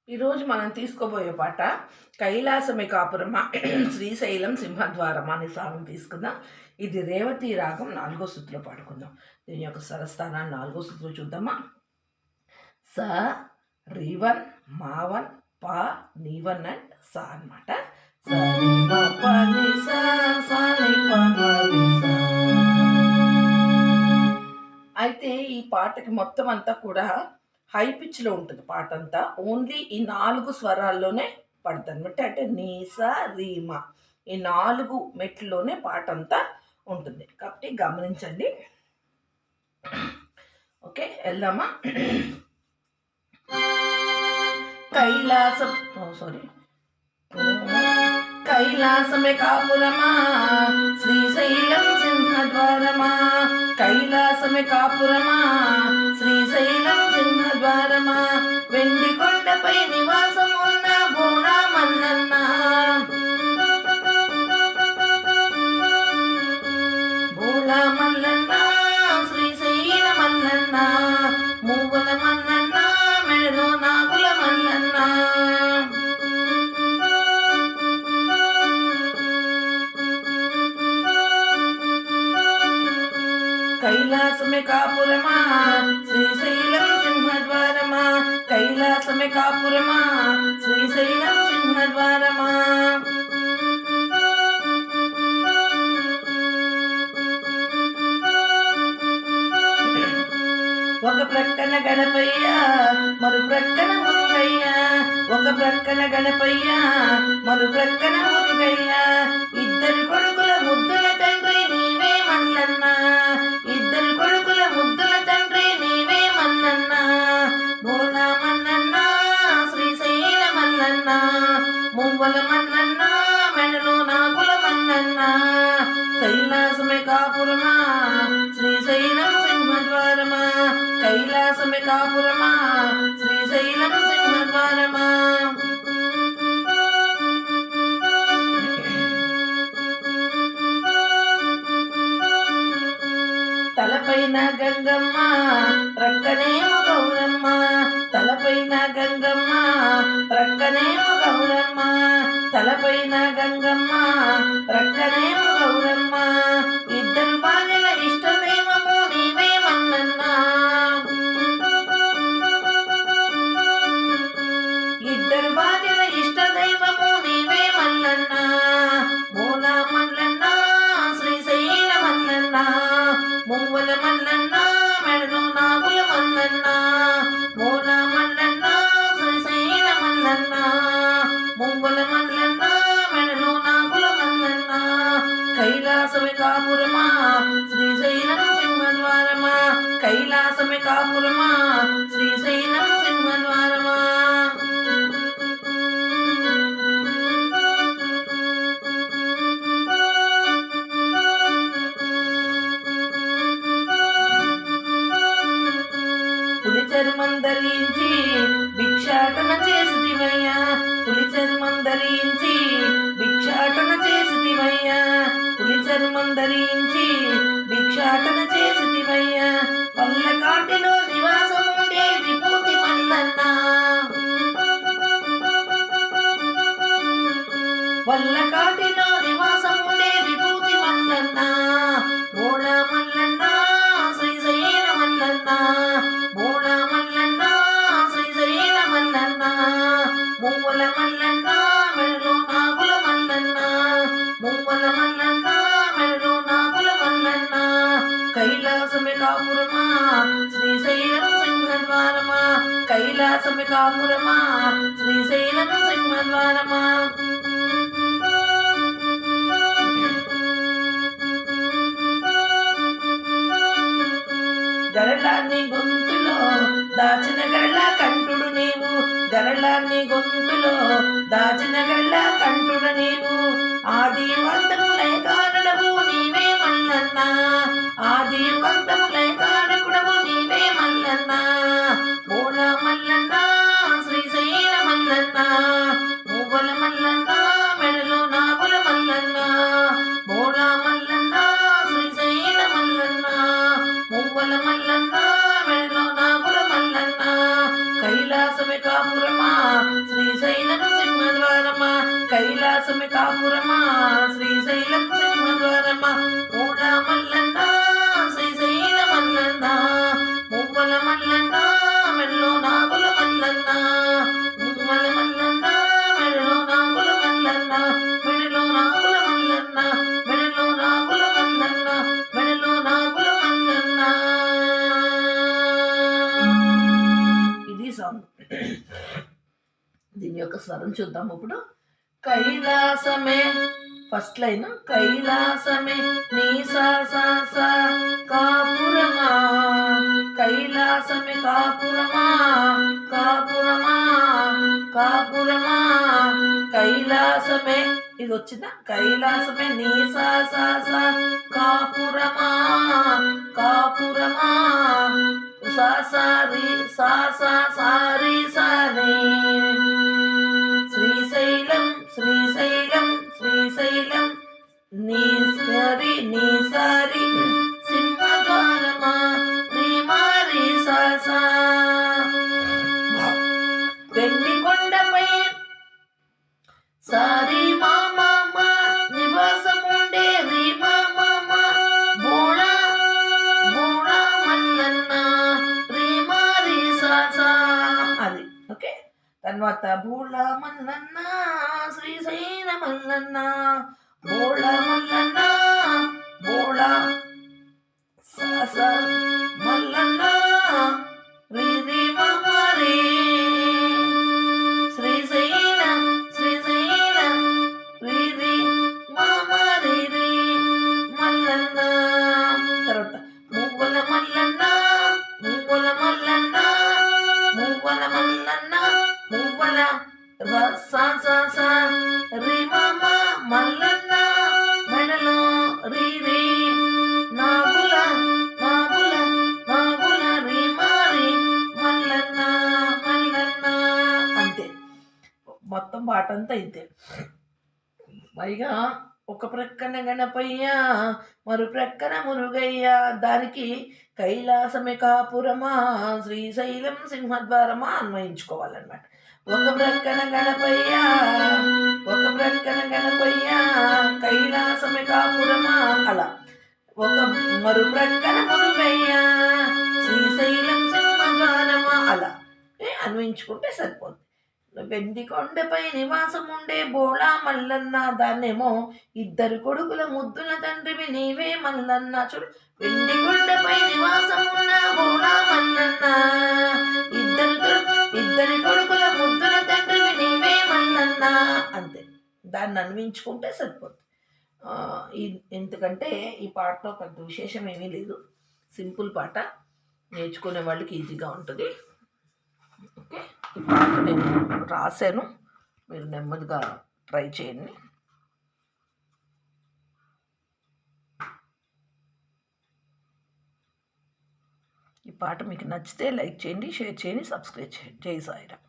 ఈరోజు మనం తీసుకోబోయే పాట కైలాసమే కాపురమా శ్రీశైలం సింహద్వారమా అనే సాంగ్ తీసుకుందాం. ఇది రేవతి రాగం 4వ శృతిలో పాడుకుందాం. దీని యొక్క స్వరస్థానాన్ని 4వ శృతిలో చూద్దామా. స రివన్ మావన్ పా నీవన్ అండ్ సా అనమాట. అయితే ఈ పాటకి మొత్తం అంతా కూడా హై పిచ్లో ఉంటుంది పాట అంతా. ఓన్లీ ఈ 4 స్వరాల్లోనే పడుతుంది అనమాట. అంటే నీసా రీమా ఈ 4 మెట్లలోనే పాట అంతా ఉంటుంది కాబట్టి గమనించండి. ఓకే, వెళ్దామా. కైలాసం కైలాసమే కాపురమా శ్రీశైలం సింహద్వారమా, కైలాసమే కాపురమా శ్రీశైలం సింహద్వారమా, వెండి కొండపై నివాసం ఉన్న బోనా మల్లన్న, బోలా మల్లన్న శ్రీశైల మల్లన్న, మూవల మల్లన్న మెడలో నాగుల మల్లన్న. కైలాసమే కాపురమా శ్రీశైలం సింహద్వారమా, కైలాసమే కాపురమా శ్రీశైలం సింహద్వారమా. ఒక ప్రక్కన గణపయ్య మరు ప్రక్కన మురుగయ్య, ఒక ప్రక్కన గణపయ్య మరు ప్రక్కన మురుగయ్య, ఇద్దరు కొడుకుల ముద్దుల తండ్రి నీవే మల్లన్న, ఇద్దరు కొడుకుల ముద్దుల తండ్రి నీవే మల్లన్న, బోలా మల్లన్న శ్రీశైల మల్లన్న, మువ్వల మల్లన్న మెడలో నాగుల మల్లన్న. కైలాసమే కాపురమా శ్రీశైలం సింహద్వారమా, కైలాసమే కాపురమా శ్రీశైలం సింహద్వారమా. తలపైన గంగమ్మ ప్రక్కనేమో గౌరమ్మ, తలపైన గంగమ్మ ప్రక్కనేమో గౌరమ్మ, తలపైన గంగమ్మ ప్రక్కనేమో గౌరమ్మ, ఇద్దరు భార్యల ఇష్టదైవము నీవే మల్లన్న, ఇద్దరు భార్యల ఇష్టదైవము నీవే మల్లన్న, బోలా మల్లన్న శ్రీశైల మల్లన్న, మువ్వల మల్లన్న మెడలో నాగుల మల్లన్న, బోలా మల్లన్న శ్రీశైల మల్లన్న, మువ్వల మల్లన్న మెడలో నాగుల మల్లన్న. కైలాసమే కాపురమా శ్రీశైలం సింహద్వారమా, కైలాసమే కాపురమా శ్రీశైలం సింహద్వారమా. పులి చర్మం ధరించి భిక్షాటన చేసిదివయ్యా, పులి చర్మం ధరించి భిక్షాటన చేసిదివయ్యా, పులి చర్మం ధరించి భిక్షాటన చేసిదివయ్యా, పల్లకాటిలో నివాసం ఉండే విభూతి మల్లన్న, పల్లకాటిలో నివాసం ఉండే విభూతి మల్లన్న, బోళా మల్లన్న శ్రీశైల మల్లన్న, బోళా మల్లన్న శ్రీశైల మల్లన్న, మువ్వల మల్లన్న మెడలో నాగుల మల్లన్న, మువ్వల మల్లన్న మెడలో నాగుల మల్లన్న. కైలాసమే కాపురమా శ్రీశైలం సింహద్వారమా, కైలాసమే కాపురమా శ్రీశైలం సింహద్వారమా. గరళాన్ని గొంతులో దాచిన గళ్ళ కంఠుడు నీవు, గరళాన్ని గొంతులో దాచిన గళ్ళ కంఠుడు నీవు, ఆది వంతములై కారణము నీవే మల్లన్న, ఆది వంతములై కారకుడవు నీవే మల్లన్న, బోళా మల్లన్న శ్రీశైల మల్లన్న, మువ్వల మల్లన్న మెడలో నాగుల మల్లన్న, బోళా మల్లన్న శ్రీశైల మల్లన్న, మువ్వల మల్లన్న మెడలో నాగుల మల్లన్న. కైలాసమే కాపురమా కైలాసమే కాపురమా శ్రీశైలం సింహద్వారమా మూల మల్లన్న శ్రీశైల మల్లన్న మువ్వల మల్లన్న మెడలో నాగుల మల్లన్న మువ్వల మల్లన్న మెడలో నాగుల మల్లన్న మెడలో నాగుల మల్లన్న మెడలో నాగుల మల్లన్న మెడలో నాగుల మల్లన్న. ఇది సాంగ్. దీని యొక్క స్వరం చూద్దాం ఇప్పుడు. కైలాసమే ఫస్ట్ లైన్ కైలాసమే నీ సా కాపురమా కైలాసమే కాపురమా కాపురమా కాపురమా కైలాసమే ఇది వచ్చిందా కైలాసమే నీ సా కాపురమా కాపురమా సారి సారి సారి శ్రీశైలం శ్రీశైలం శ్రీశైలం నీ సారి సింహద్వారమా శ్రీమారి సా వెండి కొండపై సారి మామా నివాసముండే రీ మామా బోళా బోళా మల్లన్న శ్రీమారి సా అది ఓకే. తర్వాత బోళ మల్లన్న శ్రీశైల మల్లన్న బోళ మల్లన్న బోళ మల్లన్న రీ మరే శ్రీశైల శ్రీశైల రీ మరే మల్లన్న. తర్వాత మువ్వల మల్లన్న మువ్వల మల్లన్న మువ్వల మల్లన్న మువ్వల సా రీ మల్లన్న మెడలో రీ నాగుల నాగుల నాగుల రీ మల్లన్న మల్లన్న. అంతే మొత్తం పాట అంతా అయితే. పైగా ఒక ప్రక్కన గణపయ్య మరు ప్రక్కన మురుగయ్య దానికి కైలాసమే కాపురమా శ్రీశైలం సింహద్వారమా అన్వయించుకోవాలన్నమాట. ఒక ప్రక్కన గణపయ్య ఒక ప్రక్కన గణపయ్య కైలాసమే కాపురమా అలా ఒక మరు ప్రక్కన మురుగయ్య శ్రీశైలం సింహద్వారమా అలా అన్వయించుకుంటే సరిపోతుంది. వెండి కొండపై నివాసం ఉండే బోళా మల్లన్న దాన్నేమో ఇద్దరు కొడుకుల ముద్దుల తండ్రివి నీవే మల్లన్న. చూడు వెండి కొండపై నివాసం ఉన్న బోళా మల్లన్న ఇద్దరి కొడుకుల ముద్దుల తండ్రివి నీవే మల్లన్న అంతే. దాన్ని అన్వించుకుంటే సరిపోతుంది. ఎందుకంటే ఈ పాటలో పెద్ద విశేషం ఏమీ లేదు, సింపుల్ పాట, నేర్చుకునే వాళ్ళకి ఈజీగా ఉంటుంది. ఓకే, ఈ పాట నేను రాశాను, మీరు నెమ్మదిగా ట్రై చేయండి. ఈ పాట మీకు నచ్చితే లైక్ చేయండి, షేర్ చేయండి, సబ్స్క్రైబ్ చేయండి. జై సాయిరామ్.